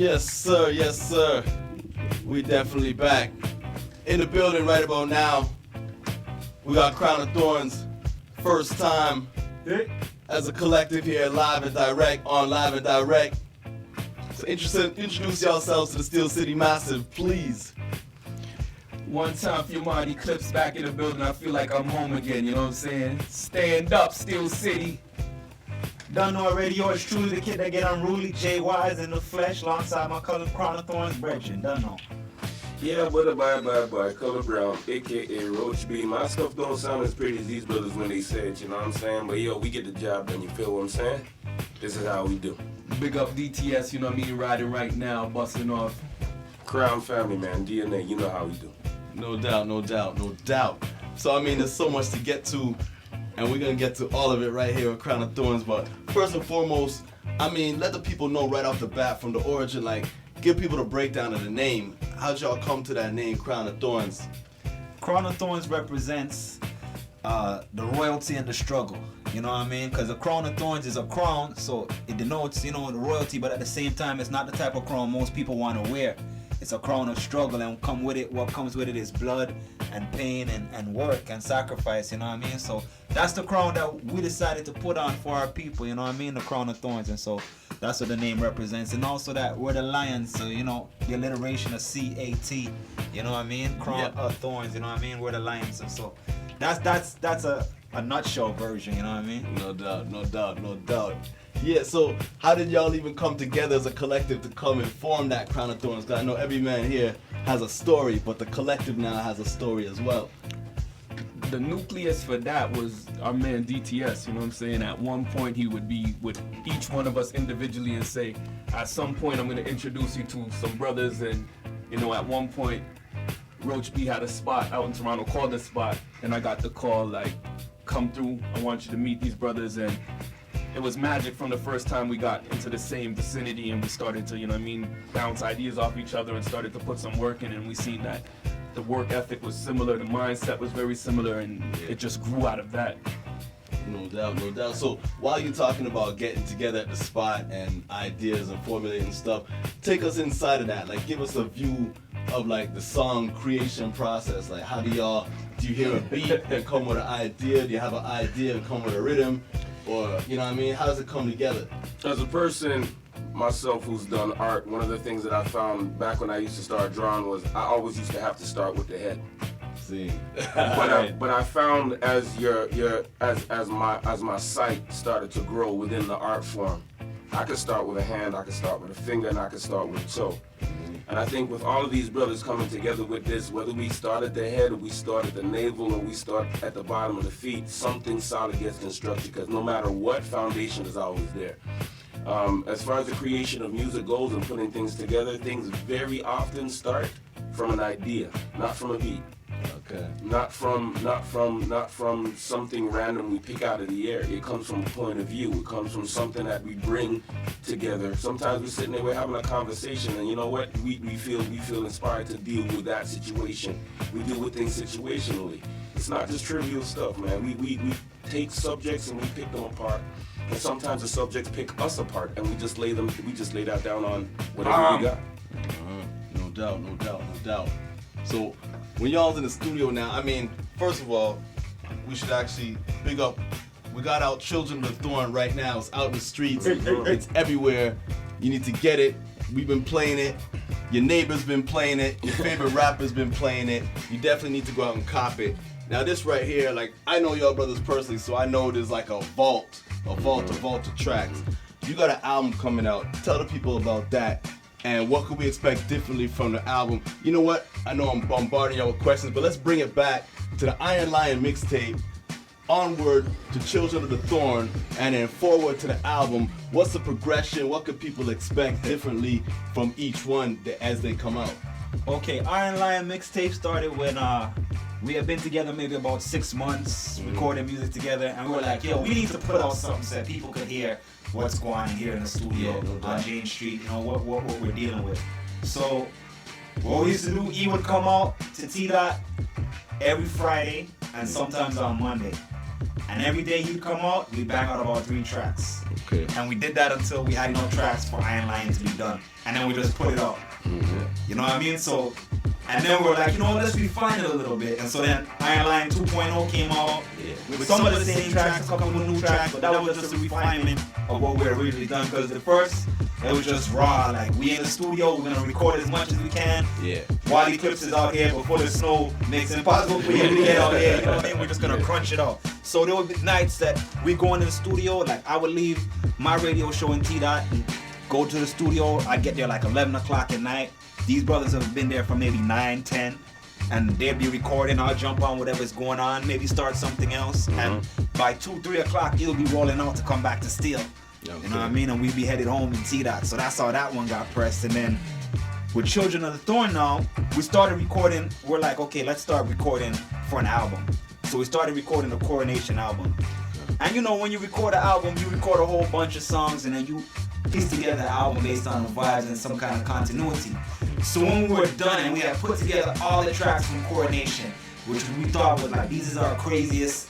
Yes, sir. Yes, sir. We definitely back. In the building right about now. We got Crown of Thorns. First time as a collective here live and direct, on Live and Direct. So introduce yourselves to the Steel City Massive, please. One time for your Marty Clips back in the building. I feel like I'm home again, you know what I'm saying? Stand up, Steel City. Done know already, yours truly, the kid that get unruly, J Wise in the flesh, alongside my cousin Crown of Thorns brethren. Done know. Yeah, but bye, Color Brown, aka Roach B. My stuff don't sound as pretty as these brothers when they say it, you know what I'm saying? But yo, we get the job done, you feel what I'm saying? This is how we do. Big up DTS, you know what I mean? Riding right now, busting off. Crown family, man, DNA, you know how we do. No doubt, no doubt, no doubt. So I mean, there's so much to get to, and we're gonna get to all of it right here with Crown of Thorns. But first and foremost, I mean, let the people know right off the bat from the origin, like, give people the breakdown of the name. How'd y'all come to that name, Crown of Thorns? Crown of Thorns represents the royalty and the struggle. You know what I mean? Because a crown of thorns is a crown, so it denotes, you know, the royalty, but at the same time, it's not the type of crown most people want to wear. It's a crown of struggle, and come with it, what comes with it is blood and pain and work and sacrifice, you know what I mean? So that's the crown that we decided to put on for our people, you know what I mean? The crown of thorns, and so that's what the name represents. And also that we're the lions, so, you know, the alliteration of C-A-T, you know what I mean? Crown of thorns, you know what I mean? We're the lions, and so that's a nutshell version, you know what I mean? No doubt, no doubt, no doubt. Yeah, so how did y'all even come together as a collective to come and form that Crown of Thorns? Because I know every man here has a story, but the collective now has a story as well. The nucleus for that was our man DTS, you know what I'm saying? At one point he would be with each one of us individually and say, at some point I'm going to introduce you to some brothers, and you know, at one point Roach B had a spot out in Toronto, called the spot, and I got the call like, come through, I want you to meet these brothers. And it was magic from the first time we got into the same vicinity, and we started to, you know what I mean, bounce ideas off each other and started to put some work in, and we seen that the work ethic was similar, the mindset was very similar, and it just grew out of that. No doubt, no doubt. So while you're talking about getting together at the spot and ideas and formulating stuff, take us inside of that. Like, give us a view of like the song creation process. Like, how do you hear a beat and come with an idea? Do you have an idea and come with a rhythm? Or, you know what I mean? How does it come together? As a person, myself, who's done art, one of the things that I found back when I used to start drawing was I always used to have to start with the head. See. But I found as as my sight started to grow within the art form, I could start with a hand, I could start with a finger, and I could start with a toe. And I think with all of these brothers coming together with this, whether we start at the head or we start at the navel or we start at the bottom of the feet, something solid gets constructed, because no matter what, foundation is always there. As far as the creation of music goes and putting things together, things very often start from an idea, not from a beat. Okay. Not from something random we pick out of the air. It comes from a point of view. It comes from something that we bring together. Sometimes we're sitting there, we're having a conversation, and you know what? We feel inspired to deal with that situation. We deal with things situationally. It's not just trivial stuff, man. We take subjects and we pick them apart. And sometimes the subjects pick us apart, and we just lay that down on whatever we got. No doubt, no doubt, no doubt. So when y'all's in the studio now, I mean, first of all, we should actually big up. We got out Children of the Thorn right now. It's out in the streets. It's everywhere. You need to get it. We've been playing it. Your neighbor's been playing it. Your favorite rapper's been playing it. You definitely need to go out and cop it. Now this right here, like, I know y'all brothers personally, so I know there's like a vault of tracks. You got an album coming out. Tell the people about that. And what could we expect differently from the album? You know what? I know I'm bombarding y'all with questions, but let's bring it back to the Iron Lion mixtape, onward to Children of the Thorn, and then forward to the album. What's the progression? What could people expect differently from each one as they come out? Okay, Iron Lion mixtape started when we had been together maybe about 6 months, recording music together, and we were like, yo, we need to put out something so that people could hear what's going on here in the studio on Jane Street, you know, what we're dealing with. So what we used to do, E would come out to T-Dot every Friday and sometimes on Monday. And every day he'd come out, we'd bang out about 3 tracks. Okay. And we did that until we had enough tracks for Iron Lion to be done. And then we just put it up. You know what I mean? So, and then we're like, you know what, let's refine it a little bit. And so then Iron Lion 2.0 came out with some of the same tracks, a couple of new tracks, but that was just a refinement of what we had originally done. Because the first, it was just raw. Like, we in the studio, we're gonna record as much as we can. Yeah. Wally Clips is out here before the snow makes it impossible for you to get out here. You know what I mean? We're just gonna crunch it out. So there would be nights that we go into the studio, like I would leave my radio show in T-Dot and go to the studio. I get there like 11 o'clock at night. These brothers have been there from maybe 9, 10, and they'd be recording. I'll jump on whatever's going on, maybe start something else. And by 2, 3 o'clock, he'll be rolling out to come back to steal. You know what I mean? And we'd be headed home in T-Dot. So that's how that one got pressed. And then with Children of the Thorn now, we started recording. We're like, okay, let's start recording for an album. So we started recording the Coronation album. And you know, when you record an album, you record a whole bunch of songs and then you piece together an album based on the vibes and some kind of continuity. So when we were done and we had put together all the tracks from Coronation, which we thought was like, these are our craziest,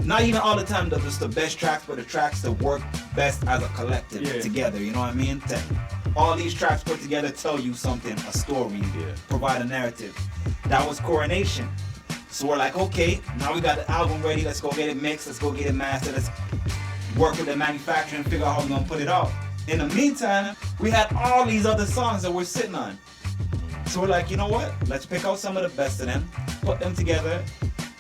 not even all the time just the best tracks, but the tracks that work best as a collective together, you know what I mean? That all these tracks put together tell you something, a story, provide a narrative. That was Coronation. So we're like, okay, now we got the album ready, let's go get it mixed, let's go get it mastered, let's work with the manufacturer and figure out how we're gonna put it out. In the meantime, we had all these other songs that we're sitting on. So we're like, you know what? Let's pick out some of the best of them, put them together,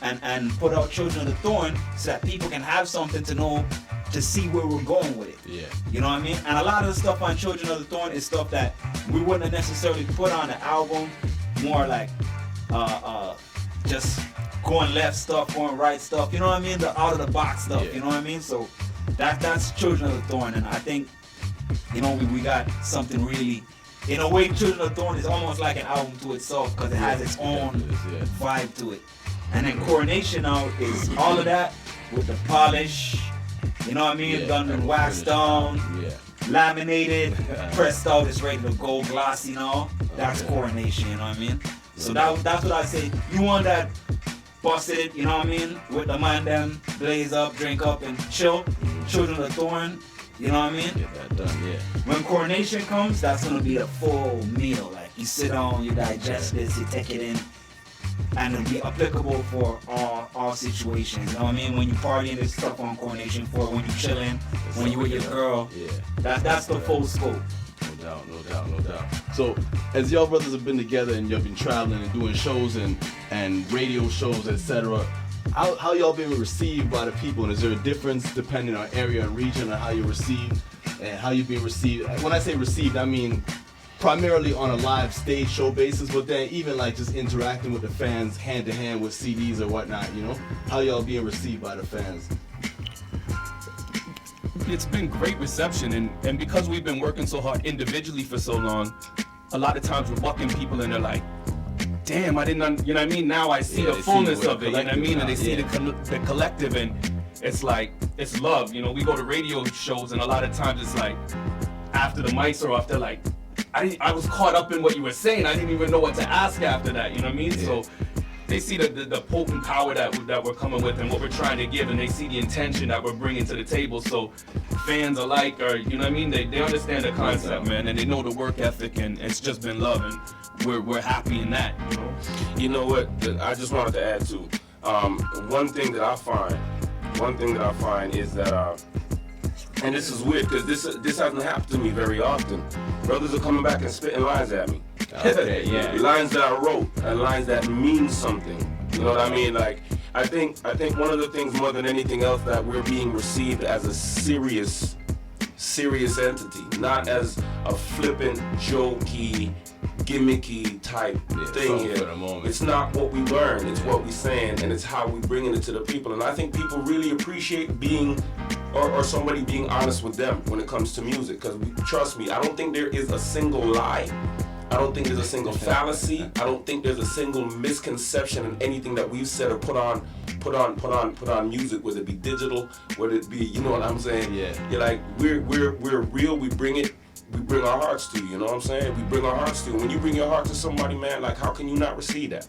and put out Children of the Thorn so that people can have something to know, to see where we're going with it. Yeah. You know what I mean? And a lot of the stuff on Children of the Thorn is stuff that we wouldn't have necessarily put on the album, more like just going left stuff, going right stuff, you know what I mean? The out of the box stuff, you know what I mean? So that's Children of the Thorn, and I think, you know, we got something really, in a way, Children of the Thorn is almost like an album to itself because it has its own vibe to it. And then Coronation now is all of that with the polish, you know what I mean? Done and waxed down, laminated, pressed out, it's ready to go glossy now. That's Coronation, you know what I mean? So that's what I say. You want that busted, you know what I mean? With the mind them, blaze up, drink up, and chill. Children of the Thorn, you know what I mean? Get that done, When Coronation comes, that's gonna be a full meal. Like, you sit down, you digest this, you take it in, and it'll be applicable for all situations. You know what I mean? When you partying, there's stuff on Coronation for when you chilling, when you with your girl. That's the full scope. No doubt. So, as y'all brothers have been together and you've been traveling and doing shows and radio shows, etc., how y'all been received by the people? And is there a difference depending on area and region on how you're received and how you've been received? When I say received, I mean primarily on a live stage show basis, but then even like just interacting with the fans hand to hand with CDs or whatnot, you know? How y'all being received by the fans? It's been great reception, and because we've been working so hard individually for so long, a lot of times we're bucking people and they're like, damn, I didn't, you know what I mean? Now I see the fullness of it, you know what I mean? And they see the collective, and it's like, it's love. You know, we go to radio shows and a lot of times it's like, after the mics are off, they're like, I was caught up in what you were saying. I didn't even know what to ask after that, you know what I mean? So they see the potent power that we're coming with and what we're trying to give, and they see the intention that we're bringing to the table. So fans alike are, you know what I mean? They understand the concept, man, and they know the work ethic, and it's just been love, and we're happy in that, you know? You know what? I just wanted to add to one thing that I find is that and this is weird because this hasn't happened to me very often. Brothers are coming back and spitting lines at me. Okay, Lines that I wrote and lines that mean something. You know what I mean? Like, I think one of the things more than anything else that we're being received as a serious entity, not as a flippant, jokey, gimmicky type thing here. It's not what we learn, it's what we saying, and it's how we bringing it to the people. And I think people really appreciate being or somebody being honest with them when it comes to music. Because trust me, I don't think there is a single lie. I don't think there's a single fallacy. I don't think there's a single misconception in anything that we've said or put on music, whether it be digital, whether it be, you know what I'm saying? You're like, we're real, we bring our hearts to you, you know what I'm saying? We bring our hearts to you. When you bring your heart to somebody, man, like, how can you not receive that?